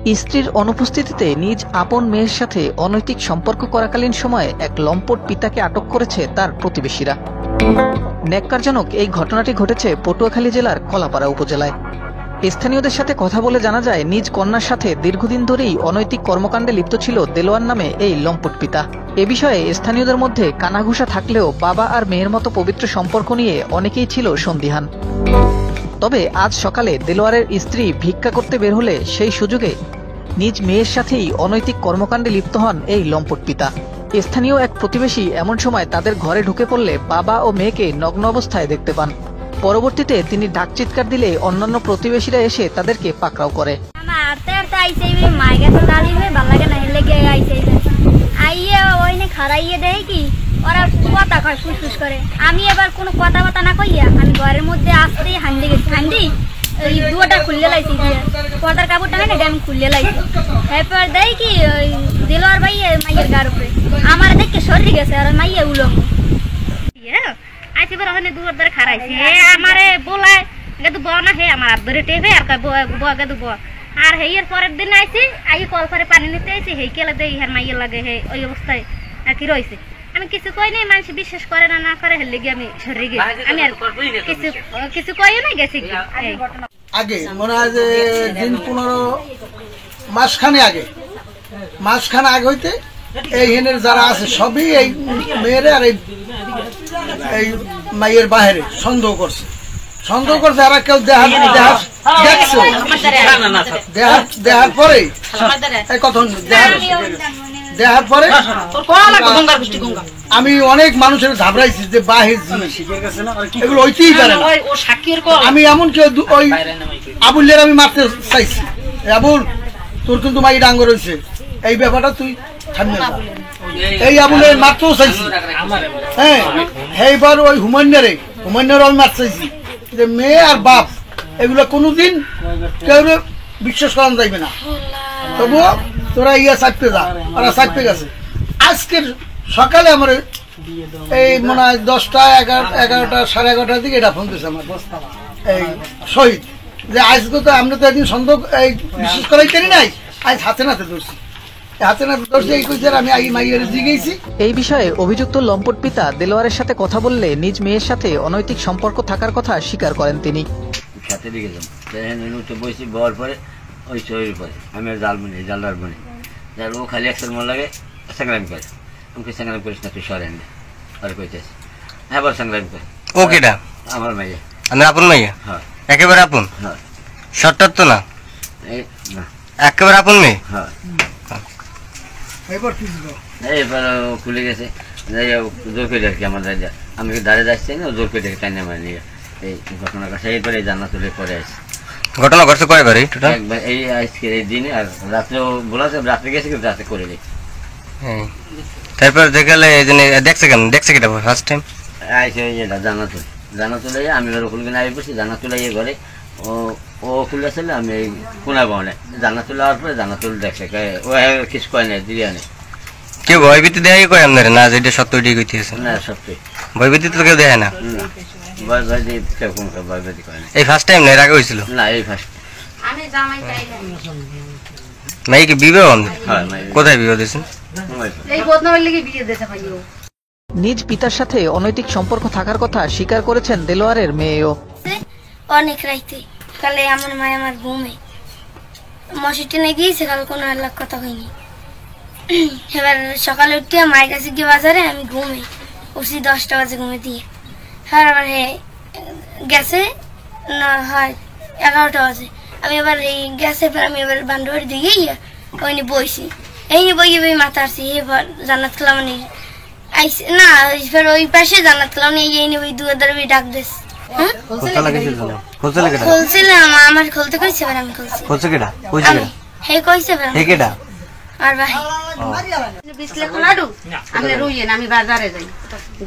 স্ত্রীর অনুপস্থিতিতে নিজ আপন মেয়ের সাথে অনৈতিক সম্পর্ক করাকালীন সময়ে এক লম্পট পিতাকে আটক করেছে তার প্রতিবেশীরা। ন্যাক্কারজনক এই ঘটনাটি ঘটেছে পটুয়াখালী জেলার কলাপাড়া উপজেলায়। স্থানীয়দের সাথে কথা বলে জানা যায়, নিজ কন্যার সাথে দীর্ঘদিন ধরেই অনৈতিক কর্মকাণ্ডে লিপ্ত ছিল দেলোয়ার নামে এই লম্পট পিতা। এ বিষয়ে স্থানীয়দের মধ্যে কানাঘুষা থাকলেও বাবা আর মেয়ের মতো পবিত্র সম্পর্ক নিয়ে অনেকেই ছিল সন্দিহান। তবে আজ সকালে দেলোয়ারের স্ত্রী ভিক্ষা করতে বের হলে সেই সুযোগে নিজ মেয়ের সাথেই অনৈতিক কর্মকাণ্ডে লিপ্ত হন এই লম্পট পিতা। স্থানীয় এক প্রতিবেশী এমন সময় তাদের ঘরে ঢুকে পড়লে বাবা ও মেয়েকে নগ্ন অবস্থায় দেখতে পান। পরবর্তীতে তিনি ডাক চিৎকার দিলে অন্যান্য প্রতিবেশীরা এসে তাদেরকে পাকড়াও করে। ওরা কথা কয় ফুসফুস করে। আমি এবার কোনো কথাবার্তা না কইয়া আমি ঘরের মধ্যে আসতেই হান্ডি গেছি। হান্ডি ওই দুয়াটা খুললে লাইছি, পর্দার কাপড়টা না আমি খুললে লাইছি। এরপর দেয় কি ওই দেলোয়ার ভাই মাইয়ের গার উপরে আমার দেখে সরি গেছে আর মাইয়া উলম আইসি বড় ওখানে দুয়ার ধরে খারাইছে। আমারে বলায় গেদু ব না হে আমার হাত ধরে টেপে আর গেদু ব আর হেয়ের পরের দিন আইসি আই কল করে পানি নিতে আইসি হে কেলে দেই হের মাইয়া লাগে হে ওই অবস্থায় আর কি রয়েছে। আমি কিছু কই নাই, মানুষ বিশ্বাস করে না না করে হেলে গিয়ে আমি সরে গিয়ে আমি আর কিছু কই না গেছি। আগে মনে হয় যে দিন 15 মাসখানে আগে হইতে এই হেনের যারা আছে সবই এই মেয়ের আর এই মাইয়ের বাহিরে সন্দেহ করছে আর কেউ দেখার পরে দেখার পরে আমি অনেক মানুষের ঘাবড়াইছি যে বাহির এগুলো হইতেই পারে না। আমি এমন কেউ ওই আবুলের আমি মারতে চাইছি, আবুল তোর কিন্তু মাই ডাঙ্গর হয়েছে, এই ব্যাপারটা তুই থামবে না। এই আবুলের মারতেও চাইছি। হ্যাঁ, এইবার ওই হুমান্যারে আমি মারতে চাইছি যে মেয়ে আর বাপ এগুলো কোনোদিন কেউ বিশ্বাস করা যাইবে না। তবুও তোরা চাপতে যা, ওরা চাপতে গেছে। আজকের সকালে আমার এই মনে হয় 10টা 11টা 11:30 দিকে এটা ফোন দিয়েছে আমার এই শহীদ যে আজকে তো আমরা তো একদিন সন্দেহ এই বিশ্বাস করাই পারি নাই, আজ হাতে নাতে ধরছি। এই বিষয়ে অভিযুক্ত লম্পট পিতা দেলোয়ারের সাথে কথা বললে নিজ মেয়ের সাথে অনৈতিক সম্পর্ক থাকার কথা স্বীকার করেন তিনি। ও খালি একশোর মন লাগে সংগ্রাম করে, আমাকে সংগ্রাম করিস না তুই সরেন আর কইতেছি। হ্যাঁ বল সংগ্রাম করে। ও কেডা? আমার মাইয়া। আপন মাইয়া? হ্যাঁ একেবারে আপন? হ্যাঁ। শর্টার তো না? না একেবারে আপন মেয়ে? হ্যাঁ। এবার খুলে গেছে জোর করে আর কি আমার আমি দাঁড়িয়ে যাচ্ছি না, জোর করে টাইনে আমার নিয়ে এই ঘটনা ঘটে। এইবারে জানা তুলে পরে আসছি। ঘটনা ঘটছে কয়বার? এই আজকে এই দিনে আর রাত্রেও বলাছে, রাত্রে গেছে কিন্তু রাতে করে দিই। তারপর দেখালে দেখছে কেন? দেখছে কিটা ফার্স্ট টাইম? আইসে এটা জানা তুলে আমি ওখানে কিনে আগে পড়ছি। জানা তুলে ঘরে ও খুলে আসলে আমি এই কোনা বাউনে জানা তুলে হওয়ার পরে জানা তুলে দেখছে ও কিছু কয় নাই, দিয়ে আনে। কেউ ভয়ভীতি দেয় কয় আপনার? না যেটা সত্য ওইটাই কইতেছে। না সত্যি ভয়ভীতি তো কেউ দেয় না। এই ফার্স্ট টাইম না? এর আগে হয়েছিল? না এই ফার্স্ট। মাই কি বিবাহ? কোথায় বিবাহ দিয়েছেন? নিজ পিতার সাথে অনৈতিক সম্পর্ক থাকার কথা স্বীকার করেছেন দেলোয়ারের মেয়েও। অনেক রাইতে কালে আমার মায় আমার ঘুমে মশি টেনে গিয়েছে, কাল কোনো আল্লাহ কথা হয়নি। এবার সকালে উঠে মায়ের কাছে গিয়ে বাজারে আমি ঘুমে উঠছি 10টা বাজে ঘুমে দিয়ে। হ্যাঁ আবার গেছে না হয় 11টা বাজে। আমি এবার এই গ্যাসে আমি এবার বান্ডবাড়ি দিয়ে গিয়ে ওইনি বইছি। এই বই মাথা আসছি এবার জান্নাত খেলাম আইসি না, এবার ওই পাশে জান্নাত খেলাম এই ওই দুয়ার ডাক দিস। আমার খুলতে কইছে, এবার আমি খুলছি। হে কইছে আর ভাই আমি বাজারে যাই,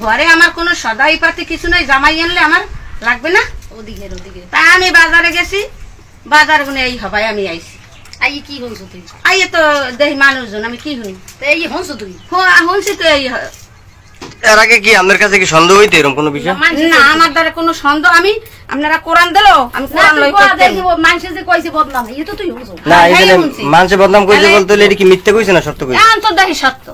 ঘরে আমার কোনো সদাই পাতি কিছু নাই, জামাই আনলে আমার লাগবে না। তাই আমি বাজারে গেছি, বাজার গুনে এই হবাই আমি আইছি। আইয়ে কি হইছো তুই? আইয়ে তো দেখি মানুষজন, আমি কি শুনি? এই হনছো তুই? শুনছি তো এই এর আগে কি আপনার কাছে কি সন্দেহ হইতো এরকম কোনো বিষয়? না আমার দ্বারা কোনো সন্দেহ আমি আপনারা কোরআন দিল আমি কোরআন লই মানুষে যে কইছে বদনাম এই তো তুই বুঝো না এই হ্যাঁ, যে শুনছি। মানুষে বদনাম কইছে বলতে হলে এটা কি মিথ্যে কইছে না সত্য কইছে? এখন তো দেখি সত্য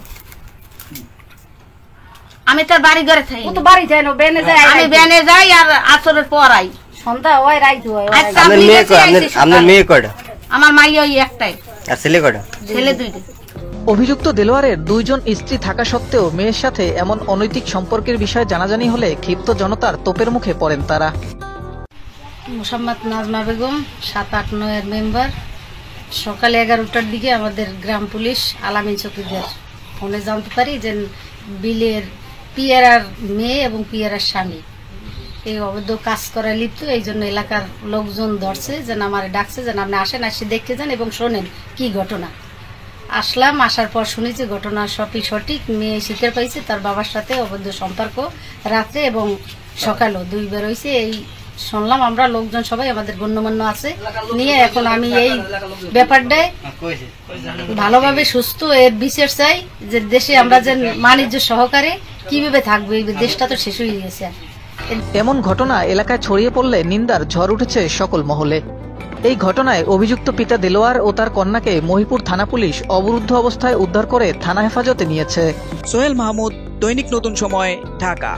আমি তার বাড়ি ঘরে থাকি ও তো বাড়ি যায় না বেনে যায় আমি বেনে যাই আর আসরের পর আই সন্ধ্যা হয় রাইত হয় আচ্ছা, আপনার আপনি মেয়ে গেছি, কয়? আইছি আপনার সকালে। মেয়ে কয়টা আমার মাই ওই একটাই আর ছেলে কয়টা? ছেলে দুইটা অভিযুক্ত দেলোয়ারের 2 জন স্ত্রী থাকা সত্ত্বেও মেয়ের সাথে এমন অনৈতিক সম্পর্কের বিষয়ে জানাজানি হলে ক্ষিপ্ত জনতার তোপের মুখে পড়েন তারা। মোসাম্মদ নাজমা বেগম 7-8-9 মেম্বার সকালে 11টার দিকে আমাদের গ্রাম পুলিশ আলামিন চৌকিদার ফোনে জানতে পারি যে বিলের পিয়ারার মেয়ে এবং পিয়ারার স্বামী এই অবৈধ কাজ করা লিপ্ত, এই জন্য এলাকার লোকজন ধরছে যে আমার ডাকছে যে আপনি আসেন, আসে দেখতে যান এবং শোনেন কি ঘটনা। আসলাম, আসার পর শুনি যে ঘটনা সবই সঠিক। মেয়ে স্বীকার পাইছে তার বাবার সাথে অবৈধ সম্পর্ক রাতে এবং সকালেও 2 বার হয়েছে। এই শুনলাম আমরা লোকজন সবাই আমাদের গণ্যমান্য আছে নিয়ে এখন আমি এই ব্যাপারটায় ভালোভাবে সুস্থ এর বিচার চাই যে দেশে আমরা যে বাণিজ্য সহকারে কিভাবে থাকবো, এই দেশটা তো শেষ হয়ে গেছে। এমন ঘটনা এলাকায় ছড়িয়ে পড়লে নিন্দার ঝড় উঠেছে সকল মহলে। এই ঘটনায় অভিযুক্ত পিতা দেলোয়ার ও তার কন্যাকে মহিপুর থানা পুলিশ অবরুদ্ধ অবস্থায় উদ্ধার করে থানা হেফাজতে নিয়েছে। সোহেল মাহমুদ, দৈনিক নতুন সময়, ঢাকা।